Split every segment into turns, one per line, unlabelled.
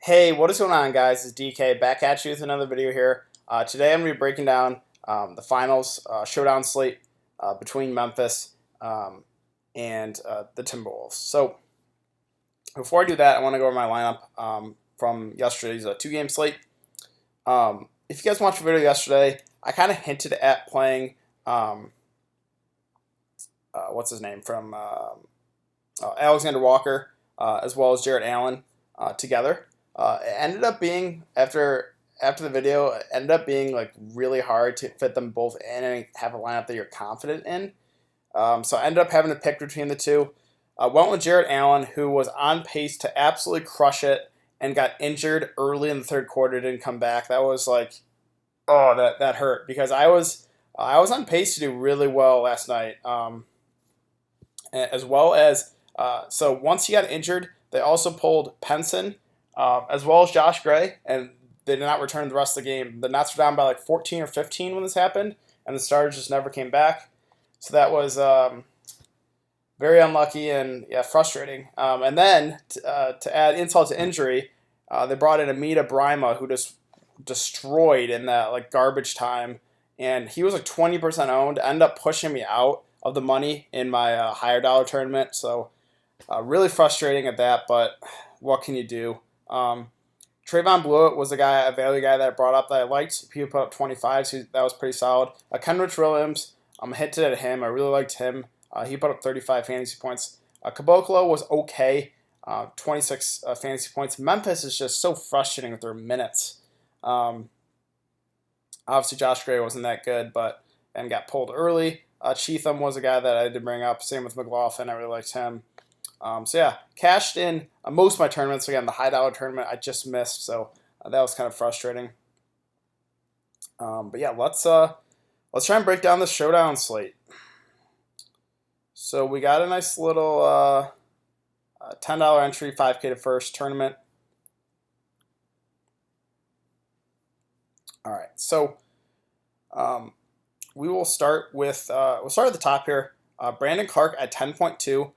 Hey, what is going on, guys? It's DK back at you with another video here. Today I'm going to be breaking down the finals showdown slate between Memphis and the Timberwolves. So before I do that, I want to go over my lineup from yesterday's two-game slate. If you guys watched the video yesterday, I kind of hinted at playing what's his name from Alexander Walker as well as Jarrett Allen together. It ended up being after the video, it ended up being like really hard to fit them both in and have a lineup that you're confident in. So I ended up having to pick between the two. Went with Jarrett Allen, who was on pace to absolutely crush it and got injured early in the third quarter. Didn't come back. That was like, oh, that hurt because I was on pace to do really well last night, as well as so once he got injured, they also pulled Penson. As well as Josh Gray, and they did not return the rest of the game. The Nets were down by like 14 or 15 when this happened, and the starters just never came back. So that was very unlucky and frustrating. And then to add insult to injury, they brought in Amita Brima, who just destroyed in that like garbage time, and he was like 20% owned. Ended up pushing me out of the money in my higher dollar tournament. So really frustrating at that, but what can you do? Trayvon Blewett was a value guy that I brought up that I liked. He put up 25, so that was pretty solid. Kenrich Williams, I'm hinted at him. I really liked him. He put up 35 fantasy points. Caboclo was okay, 26 fantasy points. Memphis is just so frustrating with their minutes. Obviously, Josh Gray wasn't that good, but and got pulled early. Cheatham was a guy that I did bring up. Same with McLaughlin. I really liked him. So yeah, cashed in most of my tournaments. Again, the high dollar tournament I just missed, so that was kind of frustrating. But yeah, let's try and break down the showdown slate. So we got a nice little $10 entry, 5K to first tournament. All right, so we will start with we'll start at the top here. Brandon Clark at 10.2.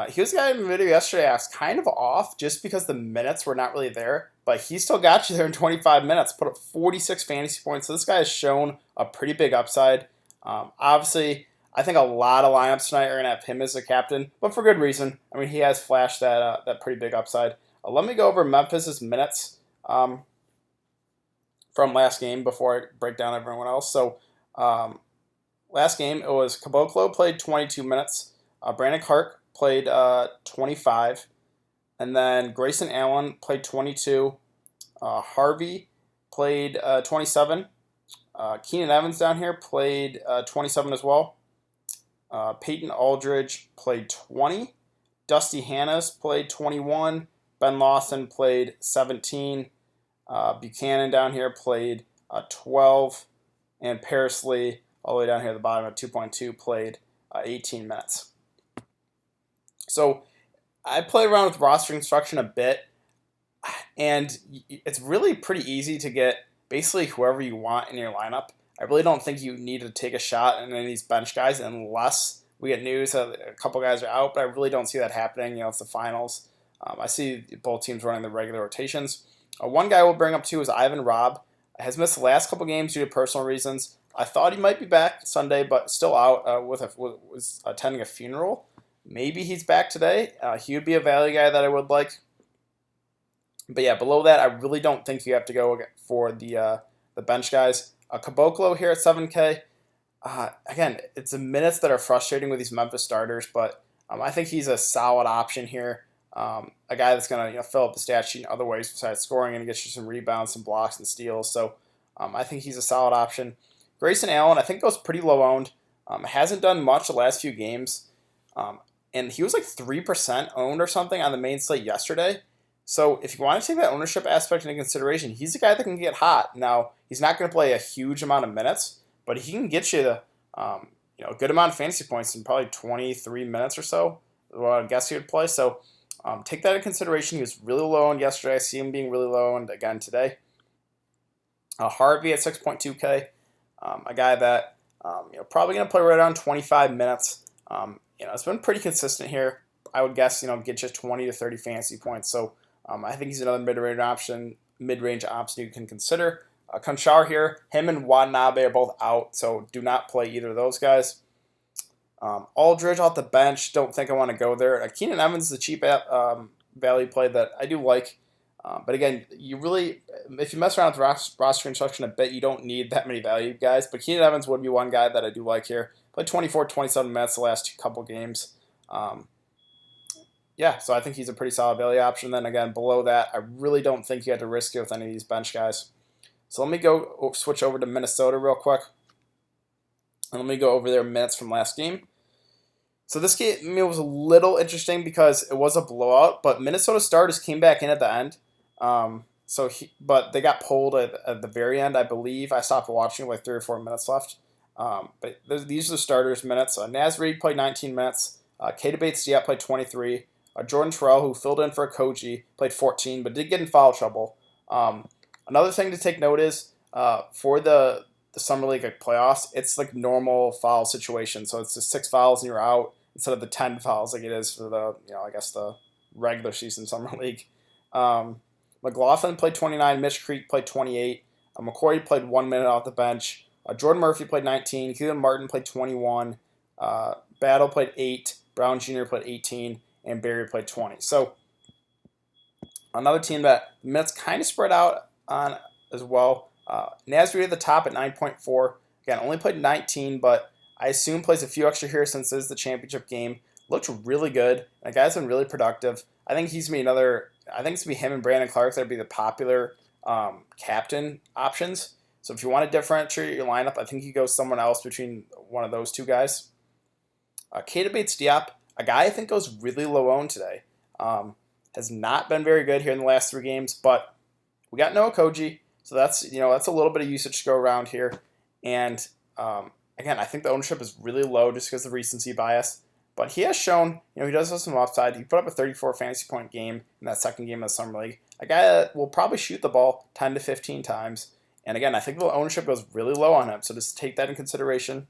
He was the guy in the video yesterday I was kind of off just because the minutes were not really there, but he still got you there in 25 minutes, put up 46 fantasy points. So this guy has shown a pretty big upside. Obviously, I think a lot of lineups tonight are going to have him as a captain, but for good reason. I mean, he has flashed that pretty big upside. Let me go over Memphis's minutes from last game before I break down everyone else. So last game, it was Caboclo played 22 minutes. Brandon Clark played 25, and then Grayson Allen played 22. Harvey played 27. Keenan Evans down here played 27 as well. Peyton Aldridge played 20. Dusty Hannas played 21. Ben Lawson played 17. Buchanan down here played 12. And Paris Lee, all the way down here at the bottom at 2.2, played 18 minutes. So I played around with roster construction a bit, and it's really pretty easy to get basically whoever you want in your lineup. I really don't think you need to take a shot on any of these bench guys unless we get news that a couple guys are out, but I really don't see that happening. It's the finals. I see both teams running the regular rotations. One guy we'll bring up too is Ivan Robb. Has missed the last couple games due to personal reasons. I thought he might be back Sunday, but still out was attending a funeral. Maybe he's back today. He would be a value guy that I would like. But yeah, below that, I really don't think you have to go for the bench guys. Caboclo here at 7K. Again, it's the minutes that are frustrating with these Memphis starters, but I think he's a solid option here. A guy that's going to fill up the stat sheet in other ways besides scoring and get you some rebounds, some blocks, and steals. So I think he's a solid option. Grayson Allen, I think, goes pretty low owned. Hasn't done much the last few games. And he was like 3% owned or something on the main slate yesterday. So if you want to take that ownership aspect into consideration, he's a guy that can get hot. Now, he's not going to play a huge amount of minutes, but he can get you a good amount of fantasy points in probably 23 minutes or so. Well, I guess he would play. So take that into consideration. He was really low owned yesterday. I see him being really low owned again today. Harvey at 6.2K, a guy that probably going to play right around 25 minutes. It's been pretty consistent here. I would guess, get you 20 to 30 fantasy points. So I think he's another mid-range option you can consider. Conchar here, him and Watanabe are both out, so do not play either of those guys. Aldridge off the bench, don't think I want to go there. Keenan Evans is a cheap value play that I do like. But again, if you mess around with roster construction a bit, you don't need that many value guys. But Keenan Evans would be one guy that I do like here. Played 24, 27 minutes the last couple games. Yeah, so I think he's a pretty solid value option. Then again, below that, I really don't think you had to risk it with any of these bench guys. So let me go switch over to Minnesota real quick. And let me go over their minutes from last game. So this game was a little interesting because it was a blowout, but Minnesota starters came back in at the end. But they got pulled at the very end, I believe. I stopped watching with like 3 or 4 minutes left. But these are the starters' minutes. Naz Reid played 19 minutes. Keita Bates-Diop played 23. Jordan Terrell, who filled in for Koji, played 14, but did get in foul trouble. Another thing to take note is for the Summer League playoffs, it's like normal foul situation. So it's just 6 fouls and you're out instead of the 10 fouls like it is for the regular season Summer League. McLaughlin played 29. Mitch Creek played 28. McCoy played 1 minute off the bench. Jordan Murphy played 19. Keelan Martin played 21. Battle played 8. Brown Jr. played 18. And Barry played 20. So another team that the minutes kind of spread out on as well. Naz Reid at the top at 9.4. Again, only played 19, but I assume plays a few extra here since this is the championship game. Looked really good. That guy's been really productive. I think it's going to be him and Brandon Clark that would be the popular captain options. So if you want to differentiate your lineup, I think you go someone else between one of those two guys. Keita Bates-Diop, a guy I think goes really low owned today. Has not been very good here in the last 3 games, but we got Noah Koji, so that's a little bit of usage to go around here. And again, I think the ownership is really low just because of the recency bias. But he has shown, he does have some upside. He put up a 34 fantasy point game in that second game of the Summer League. A guy that will probably shoot the ball 10 to 15 times. And again, I think the ownership goes really low on him, so just take that in consideration.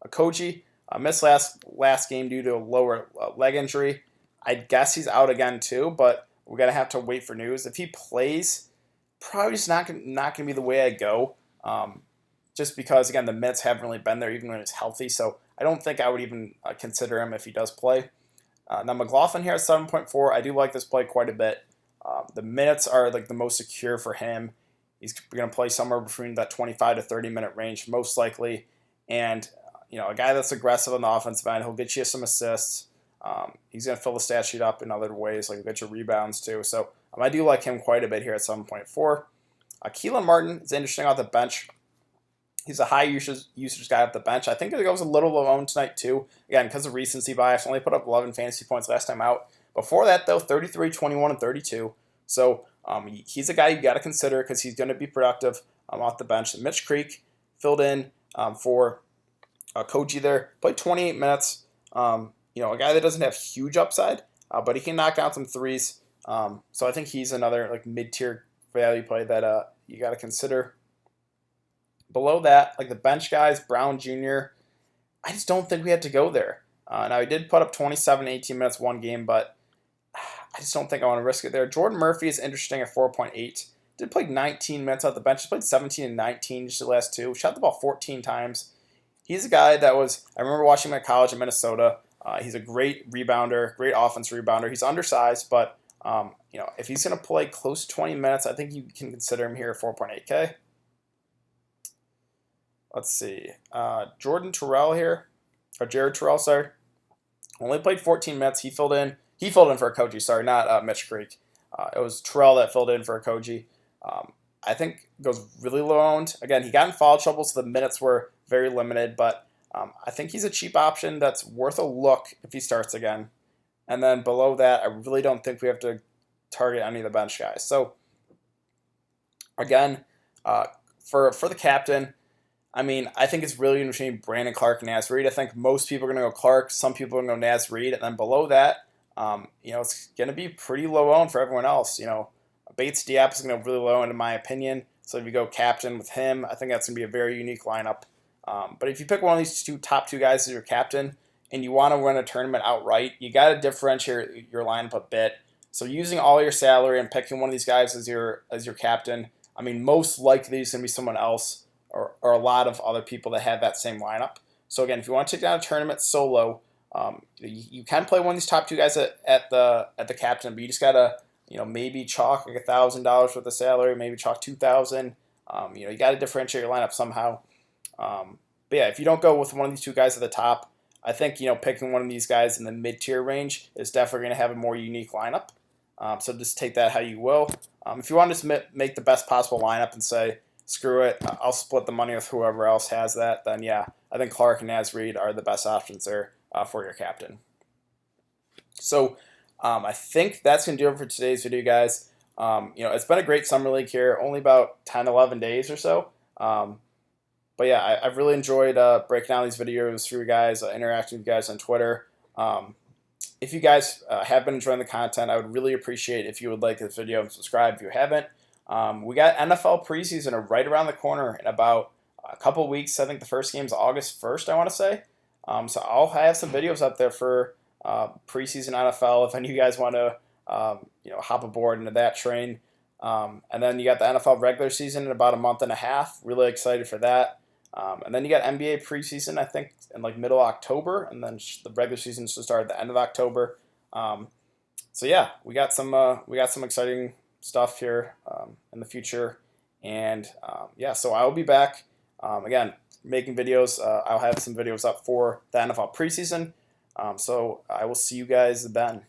Koji missed last game due to a lower leg injury. I guess he's out again too, but we're going to have to wait for news. If he plays, probably just not going to be the way I go. Just because, again, the minutes haven't really been there even when he's healthy, so I don't think I would even consider him if he does play. Now, McLaughlin here at 7.4. I do like this play quite a bit. The minutes are like the most secure for him. He's going to play somewhere between that 25 to 30 minute range, most likely. And, a guy that's aggressive on the offensive end, he'll get you some assists. He's going to fill the stat sheet up in other ways, like he'll get your rebounds too. So I do like him quite a bit here at 7.4. Keelan Martin is interesting off the bench. He's a high usage guy off the bench. I think it goes a little low owned tonight too. Again, because of recency bias, only put up 11 fantasy points last time out. Before that, though, 33, 21, and 32. So he's a guy you got to consider because he's going to be productive off the bench. Mitch Creek filled in for Koji there. Played 28 minutes. A guy that doesn't have huge upside, but he can knock down some threes. So I think he's another like mid-tier value play that you got to consider. Below that, like the bench guys, Brown Jr., I just don't think we had to go there. Now, he did put up 27, 18 minutes one game, but I just don't think I want to risk it there. Jordan Murphy is interesting at 4.8. Did play 19 minutes off the bench. He played 17 and 19 just the last 2. Shot the ball 14 times. He's a guy that I remember watching him at college in Minnesota. He's a great rebounder, great offensive rebounder. He's undersized, but if he's going to play close to 20 minutes, I think you can consider him here at 4.8K. Let's see. Jared Terrell, sorry. Only played 14 minutes. He filled in for Koji, sorry, not Mitch Creek. It was Terrell that filled in for Koji. I think goes really low owned. Again, he got in foul trouble, so the minutes were very limited, but I think he's a cheap option that's worth a look if he starts again. And then below that, I really don't think we have to target any of the bench guys. So, again, for the captain, I think it's really between Brandon Clark and Naz Reid. I think most people are going to go Clark. Some people are going to go Naz Reid. And then below that, it's going to be pretty low owned for everyone else. Bates-Diop is going to be really low end in my opinion. So if you go captain with him, I think that's going to be a very unique lineup. But if you pick one of these top two guys as your captain and you want to win a tournament outright, you got to differentiate your lineup a bit. So using all your salary and picking one of these guys as your captain, I mean, most likely it's going to be someone else or a lot of other people that have that same lineup. So again, if you want to take down a tournament solo, you can play one of these top two guys at the captain, but you just gotta maybe chalk like $1,000 worth of salary, maybe chalk 2,000. You got to differentiate your lineup somehow. But yeah, if you don't go with one of these two guys at the top, I think picking one of these guys in the mid-tier range is definitely going to have a more unique lineup. So just take that how you will. If you want to just make the best possible lineup and say, screw it, I'll split the money with whoever else has that, then yeah, I think Clark and Naz Reid are the best options there for your captain. So I think that's going to do it for today's video, guys. It's been a great summer league here, only about 10, 11 days or so. But yeah, I've really enjoyed breaking down these videos for you guys, interacting with you guys on Twitter. If you guys have been enjoying the content, I would really appreciate if you would like this video and subscribe if you haven't. We got NFL preseason right around the corner in about a couple weeks. I think the first game is August 1st, I want to say. So I'll have some videos up there for preseason NFL if any of you guys want to hop aboard into that train. And then you got the NFL regular season in about a month and a half. Really excited for that. And then you got NBA preseason, I think, in like middle October, and then the regular season should start at the end of October. So yeah, we got some exciting stuff here in the future, and yeah, so I will be back again making videos. I'll have some videos up for the NFL preseason. So I will see you guys then.